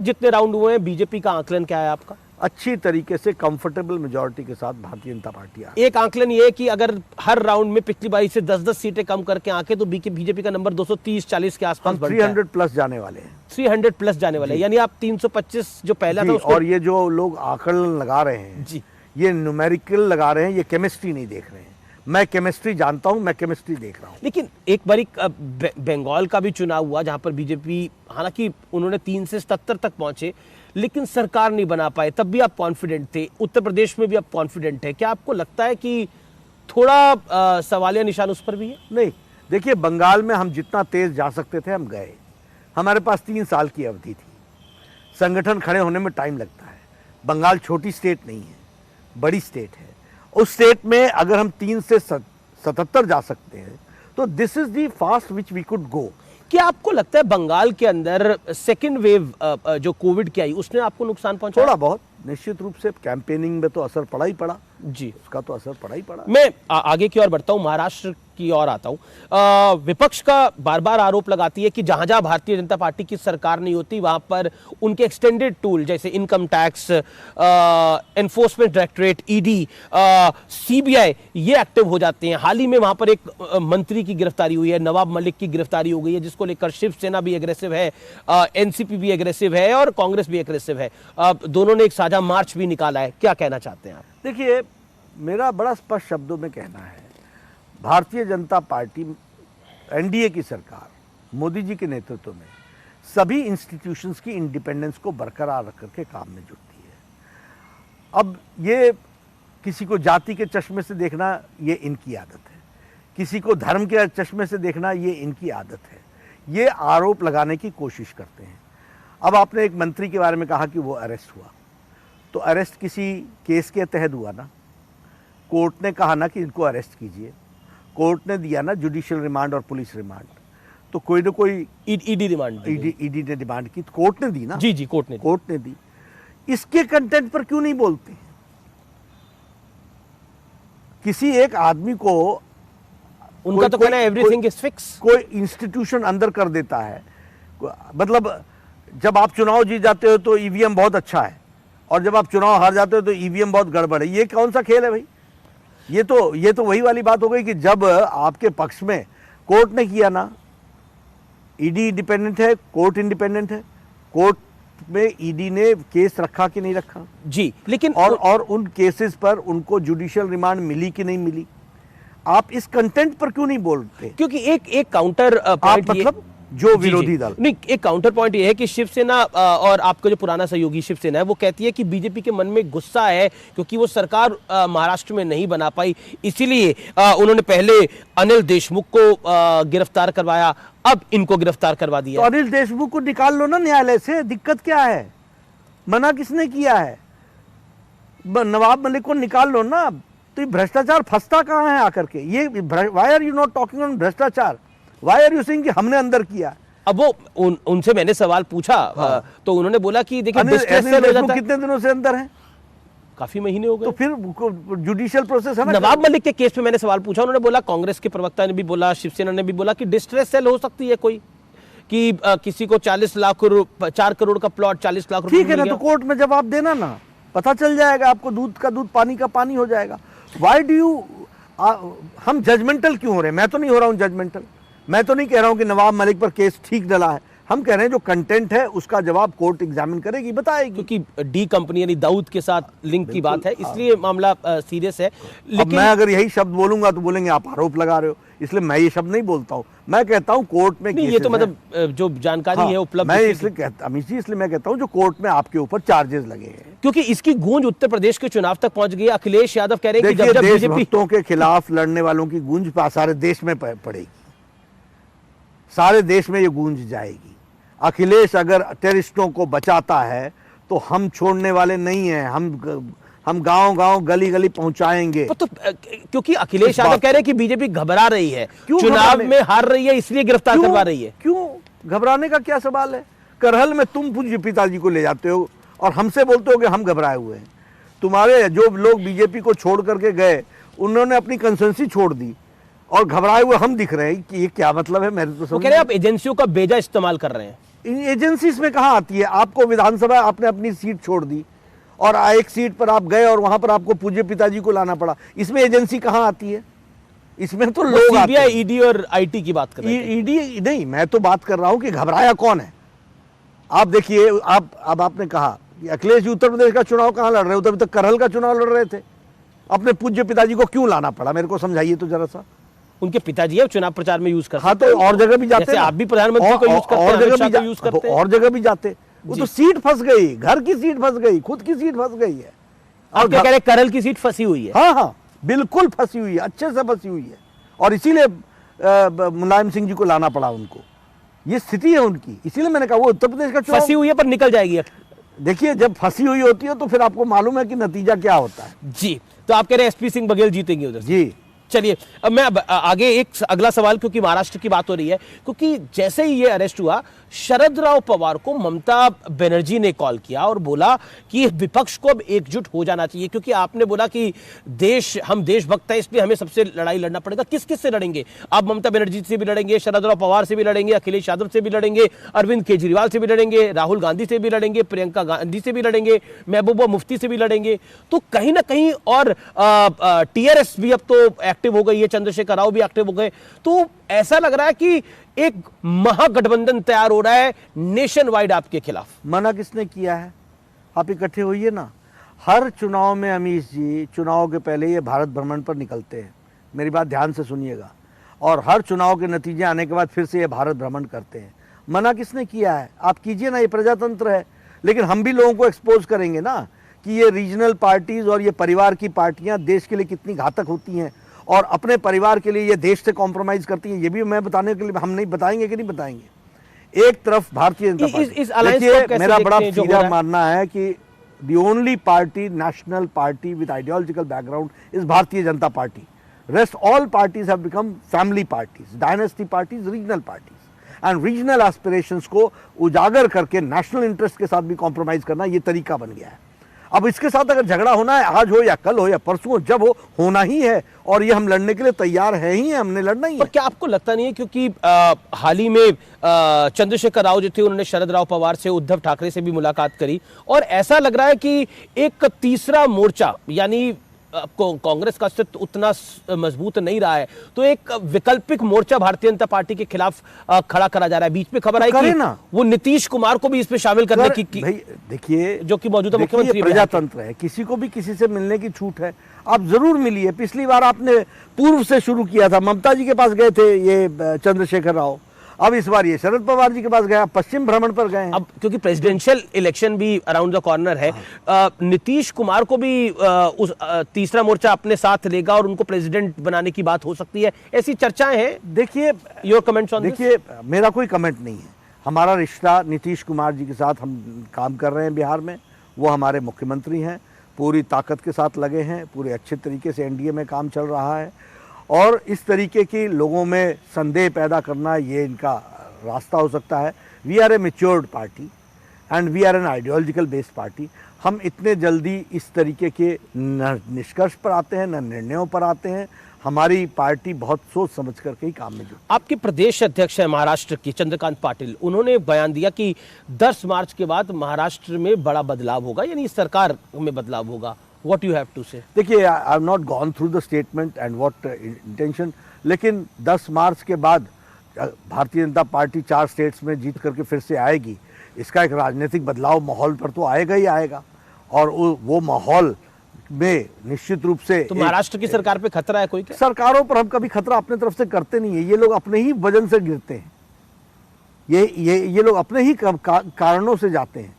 जितने राउंड हुए हैं बीजेपी का आकलन क्या है आपका? अच्छी तरीके से कंफर्टेबल मेजॉरिटी के साथ भारतीय जनता पार्टी आ। एक आकलन ये है कि अगर हर राउंड में पिछली बारी से 10-10 सीटें कम करके आके तो बीजेपी का नंबर 230-40 के आसपास हम 300 प्लस जाने वाले हैं। 300 प्लस जाने वाले हैं, यानी आप 325 जो पहला था और ये जो लोग आकलन लगा रहे हैं जी, ये न्यूमेरिकल लगा रहे हैं, ये केमिस्ट्री नहीं देख रहे हैं। मैं केमिस्ट्री जानता हूं, मैं केमिस्ट्री देख रहा हूं। लेकिन एक बारी बंगाल का भी चुनाव हुआ जहां पर बीजेपी, हालांकि उन्होंने 3 से 77 तक पहुंचे लेकिन सरकार नहीं बना पाए, तब भी आप कॉन्फिडेंट थे। उत्तर प्रदेश में भी आप कॉन्फिडेंट है। क्या आपको लगता है कि थोड़ा सवालिया निशान उस पर भी है? नहीं, देखिए बंगाल में हम जितना तेज जा सकते थे हम गए। हमारे पास 3 साल की अवधि थी। संगठन खड़े होने में टाइम लगता है। बंगाल छोटी स्टेट नहीं है, बड़ी स्टेट है। उस स्टेट में अगर हम 3 से 77 जा सकते हैं तो this is the fast which we could go. क्या आपको लगता है बंगाल के अंदर सेकेंड वेव जो कोविड की आई उसने आपको नुकसान पहुंचाया? थोड़ा बहुत, निश्चित रूप से कैंपेनिंग में तो असर पड़ा ही पड़ा जी, उसका तो असर पड़ा ही पड़ा। मैं आगे की ओर बढ़ता हूं, महाराष्ट्र की ओर आता हूं। विपक्ष का बार बार आरोप लगाती है कि जहां जहां भारतीय जनता पार्टी की सरकार नहीं होती वहां पर उनके एक्सटेंडेड टूल जैसे income tax, enforcement directorate, ED, CBI ये एक्टिव हो जाते हैं। हाल ही में वहां पर एक मंत्री की गिरफ्तारी हुई है, नवाब मलिक की गिरफ्तारी हो गई है, जिसको लेकर शिवसेना भी एग्रेसिव है, एनसीपी भी एग्रेसिव है और कांग्रेस भी एग्रेसिव है। दोनों ने एक साझा मार्च भी निकाला है। क्या कहना चाहते हैं आप? देखिए, मेरा बड़ा स्पष्ट शब्दों में कहना है, भारतीय जनता पार्टी एनडीए की सरकार मोदी जी के नेतृत्व में सभी इंस्टीट्यूशंस की इंडिपेंडेंस को बरकरार रख करके काम में जुटती है। अब ये किसी को जाति के चश्मे से देखना ये इनकी आदत है, किसी को धर्म के चश्मे से देखना ये इनकी आदत है। ये आरोप लगाने की कोशिश करते हैं। अब आपने एक मंत्री के बारे में कहा कि वो अरेस्ट हुआ, तो अरेस्ट किसी केस के तहत हुआ ना। कोर्ट ने कहा ना कि इनको अरेस्ट कीजिए, कोर्ट ने दिया ना जुडिशियल रिमांड और पुलिस रिमांड। तो कोई ना कोई ईडी रिमांड, ईडी ने डिमांड की तो कोर्ट ने दी ना। जी, कोर्ट ने दी। इसके कंटेंट पर क्यों नहीं बोलते? किसी एक आदमी को उनका तो कहना है एवरीथिंग इज फिक्स। कोई इंस्टीट्यूशन अंदर कर देता है। मतलब जब आप चुनाव जीत जाते हो तो ईवीएम बहुत अच्छा है और जब आप चुनाव हार जाते हो तो ईवीएम बहुत गड़बड़ है। ये कौन सा खेल है भाई? ये तो वही वाली बात हो गई कि जब आपके पक्ष में कोर्ट ने किया ना, ईडी इंडिपेंडेंट है, कोर्ट इंडिपेंडेंट है, कोर्ट में ईडी ने केस रखा कि नहीं रखा जी, लेकिन और उन केसेस पर उनको जुडिशियल रिमांड मिली कि नहीं मिली। आप इस कंटेंट पर क्यों नहीं बोलते? क्योंकि एक काउंटर पॉइंट, मतलब जो विरोधी दल, नहीं, एक काउंटर पॉइंट ये है कि शिवसेना और आपका जो पुराना सहयोगी शिवसेना है वो कहती है कि बीजेपी के मन में गुस्सा है क्योंकि वो सरकार महाराष्ट्र में नहीं बना पाई, इसीलिए उन्होंने पहले अनिल देशमुख को गिरफ्तार करवाया, अब इनको गिरफ्तार करवा दिया। तो अनिल देशमुख को निकाल लो ना न्यायालय से, दिक्कत क्या है? मना किसने किया है? नवाब मलिक को निकाल लो ना। तो ये भ्रष्टाचार फंसता कहाँ है आकर के? ये why are you not talking on भ्रष्टाचार? व्हाई आर यू सेइंग कि हमने अंदर किया? अब वो उनसे मैंने सवाल पूछा, हाँ। तो उन्होंने बोला कि देखिए कितने दिनों से अंदर है? काफी महीने हो गए। तो फिर जुडिशियल प्रोसेस है ना। नवाब मलिक के केस में मैंने सवाल पूछा, उन्होंने बोला, कांग्रेस के प्रवक्ता ने भी बोला, शिवसेना ने भी बोला कि डिस्ट्रेस सेल हो सकती है कोई, कि किसी को 40 लाख 4 करोड़ का प्लॉट 40 लाख रुपए। ठीक है ना, तो कोर्ट में जवाब देना ना, पता चल जाएगा आपको, दूध का दूध पानी का पानी हो जाएगा। व्हाई डू यू हम जजमेंटल क्यों हो रहे हैं? मैं तो नहीं हो रहा हूं जजमेंटल। मैं तो नहीं कह रहा हूं कि नवाब मलिक पर केस ठीक डला है। हम कह रहे हैं जो कंटेंट है उसका जवाब कोर्ट एग्जामिन करेगी, बताएगी। क्योंकि डी कंपनी यानी दाऊद के साथ लिंक की बात है, इसलिए मामला सीरियस है। लेकिन मैं अगर यही शब्द बोलूंगा तो बोलेंगे आप आरोप लगा रहे हो, इसलिए मैं ये शब्द नहीं बोलता हूं। मैं कहता हूं कोर्ट में ये तो मतलब जो जानकारी है उपलब्ध, मैं इसलिए कहता अमित जी, इसलिए मैं कहता हूं जो कोर्ट में आपके ऊपर चार्जेस लगे हैं, क्योंकि इसकी गूंज उत्तर प्रदेश के चुनाव तक पहुंच गई। अखिलेश यादव कह रहे हैं कि जब देशभक्तों के खिलाफ लड़ने वालों की गूंज सारे देश में पड़ेगी, सारे देश में ये गूंज जाएगी। अखिलेश अगर टेररिस्टों को बचाता है तो हम छोड़ने वाले नहीं हैं, हम गांव-गांव गली-गली पहुंचाएंगे। तो क्योंकि अखिलेश यादव कह रहे हैं कि बीजेपी घबरा रही है, चुनाव में हार रही है, इसलिए गिरफ्तार करवा रही है। क्यों घबराने का क्या सवाल है? करहल में तुम पूज्य पिताजी को ले जाते हो और हमसे बोलते हो कि हम घबराए हुए हैं। तुम्हारे जो लोग बीजेपी को छोड़ करके गए उन्होंने अपनी कंसेंसी छोड़ दी और घबराए हुए हम दिख रहे हैं कि ये क्या मतलब है? मेरे तो वो कह रहे हैं आप एजेंसियों का बेजा इस्तेमाल कर रहे हैं। एजेंसीज में कहाँ आती है? आपको विधानसभा आपने अपनी सीट छोड़ दी और एक सीट पर आप गए और वहां पर आपको पूज्य पिताजी को लाना पड़ा, इसमें एजेंसी कहाँ आती है? इसमें तो लोग आते हैं। ईडी और आईटी की बात कर रहे हैं। ईडी नहीं, मैं तो बात कर रहा हूं कि घबराया कौन है। आप देखिए, अब आपने कहा कि अखिलेश जी उत्तर प्रदेश का चुनाव कहां लड़ रहे हो, तो अभी तक करहल का चुनाव लड़ रहे थे। अपने पूज्य पिताजी को क्यों लाना पड़ा, मेरे को समझाइए तो जरा सा। उनके पिताजी अब चुनाव प्रचार में यूज करते हाँ, तो और जगह भी जाते जैसे हैं, आप भी प्रधानमंत्री को यूज करते हैं, अमित शाह को यूज करते हैं। और जगह भी जाते। वो तो सीट फंस गई, घर की सीट फंस गई, खुद की सीट फंस गई है। आप क्या कह रहे हैं, करहल की सीट फंसी हुई है? हाँ हाँ, बिल्कुल फंसी हुई है, अच्छे से फंसी हुई है, और इसीलिए मुलायम सिंह जी को लाना पड़ा उनको। ये स्थिति है उनकी, इसीलिए मैंने कहा वो उत्तर प्रदेश का चुनाव फंसी हुई है पर निकल जाएगी। देखिए, जब फंसी हुई होती है तो फिर आपको मालूम है कि नतीजा क्या होता है। जी, तो आप कह रहे हैं एसपी सिंह बघेल जीतेंगे उधर? जी। चलिए, अब मैं आगे एक अगला सवाल, क्योंकि महाराष्ट्र की बात हो रही है, क्योंकि जैसे ही ये अरेस्ट हुआ, शरद राव पवार को ममता बनर्जी ने कॉल किया और बोला कि विपक्ष को अब एकजुट हो जाना चाहिए, क्योंकि आपने बोला कि हम देशभक्त हैं, इसलिए हमें सबसे लड़ाई लड़ना पड़ेगा। किस किस से लड़ेंगे आप? ममता बनर्जी से भी लड़ेंगे, शरद राव पवार से भी लड़ेंगे, अखिलेश यादव से भी लड़ेंगे, अरविंद केजरीवाल से भी लड़ेंगे, राहुल गांधी से भी लड़ेंगे, प्रियंका गांधी से भी लड़ेंगे, महबूबा मुफ्ती से भी लड़ेंगे। तो कहीं ना कहीं, और टीआरएस भी अब तो एक्टिव हो गई है, चंद्रशेखर राव भी एक्टिव हो गए, तो ऐसा लग रहा है कि एक महागठबंधन तैयार हो रहा है नेशन वाइड आपके खिलाफ। मना किसने किया है? आप इकट्ठे होइए ना। हर चुनाव में अमीश जी, चुनाव के पहले ये भारत भ्रमण पर निकलते हैं, मेरी बात ध्यान से सुनिएगा, और हर चुनाव के नतीजे आने के बाद फिर से ये भारत भ्रमण करते हैं। मना किसने किया है? आप कीजिए ना, ये प्रजातंत्र है। लेकिन हम भी लोगों को एक्सपोज करेंगे ना कि ये रीजनल पार्टीज और ये परिवार की पार्टियां देश के लिए कितनी घातक होती हैं, और अपने परिवार के लिए ये देश से कॉम्प्रोमाइज करती हैं। ये भी मैं बताने के लिए, हम नहीं बताएंगे कि नहीं बताएंगे। एक तरफ भारतीय जनता पार्टी, देखिए मेरा बड़ा सीधा मानना है कि the only party, national party with ideological background is Bharatiya Janata party. Rest all parties have become family parties, dynasty parties, regional parties, and regional aspirations को उजागर करके नेशनल इंटरेस्ट के साथ भी कॉम्प्रोमाइज करना, ये तरीका बन गया है। अब इसके साथ अगर झगड़ा होना है, आज हो या कल हो या परसों हो, जब हो, होना ही है, और ये हम लड़ने के लिए तैयार हैं ही, हमने लड़ना ही है। पर क्या आपको लगता नहीं है, क्योंकि हाल ही में चंद्रशेखर राव जो थे, उन्होंने शरद राव पवार से, उद्धव ठाकरे से भी मुलाकात करी, और ऐसा लग रहा है कि एक तीसरा मोर्चा, यानी कांग्रेस का अस्तित्व उतना मजबूत नहीं रहा है, तो एक वैकल्पिक मोर्चा भारतीय जनता पार्टी के खिलाफ खड़ा करा जा रहा है। बीच में खबर आई कि वो नीतीश कुमार को भी इसमें शामिल करने की भाई देखिए, जो कि मौजूदा मुख्यमंत्री, प्रजातंत्र है, किसी को भी किसी से मिलने की छूट है। आप जरूर मिलिए। पिछली बार आपने पूर्व से शुरू किया था, ममता जी के पास गए थे ये चंद्रशेखर राव, अब इस बार ये शरद पवार जी के पास गया, पश्चिम भ्रमण पर गए। अब क्योंकि प्रेसिडेंशियल इलेक्शन भी अराउंड द कॉर्नर है, नीतीश कुमार को भी उस तीसरा मोर्चा अपने साथ लेगा और उनको प्रेसिडेंट बनाने की बात हो सकती है, ऐसी चर्चाएं हैं। देखिए, योर कमेंट्स ऑन दिस? देखिए, मेरा कोई कमेंट नहीं है। हमारा रिश्ता नीतीश कुमार जी के साथ, हम काम कर रहे हैं बिहार में, वो हमारे मुख्यमंत्री हैं, पूरी ताकत के साथ लगे हैं, पूरे अच्छे तरीके से एनडीए में काम चल रहा है, और इस तरीके की लोगों में संदेह पैदा करना, ये इनका रास्ता हो सकता है। We are a matured party and we are an ideological based party. हम इतने जल्दी इस तरीके के न निष्कर्ष पर आते हैं, न निर्णयों पर आते हैं। हमारी पार्टी बहुत सोच समझ करके ही काम में जुटी। आपके प्रदेश अध्यक्ष है महाराष्ट्र की, चंद्रकांत पाटिल, उन्होंने बयान दिया कि 10 मार्च के बाद महाराष्ट्र में बड़ा बदलाव होगा, यानी सरकार में बदलाव होगा। What you have to say? देखिए, I have not gone through the statement and what intention, लेकिन 10 मार्च के बाद भारतीय जनता पार्टी 4 स्टेट्स में जीत करके फिर से आएगी। इसका एक राजनीतिक बदलाव माहौल पर तो आएगा ही आएगा, और वो माहौल में निश्चित रूप से तो महाराष्ट्र की सरकार पे खतरा है कोई क्या? सरकारों पर हम कभी खतरा अपने तरफ से करते नहीं है। ये लोग अपने ही वजन से गिरते हैं, ये लोग अपने ही कारणों से जाते हैं।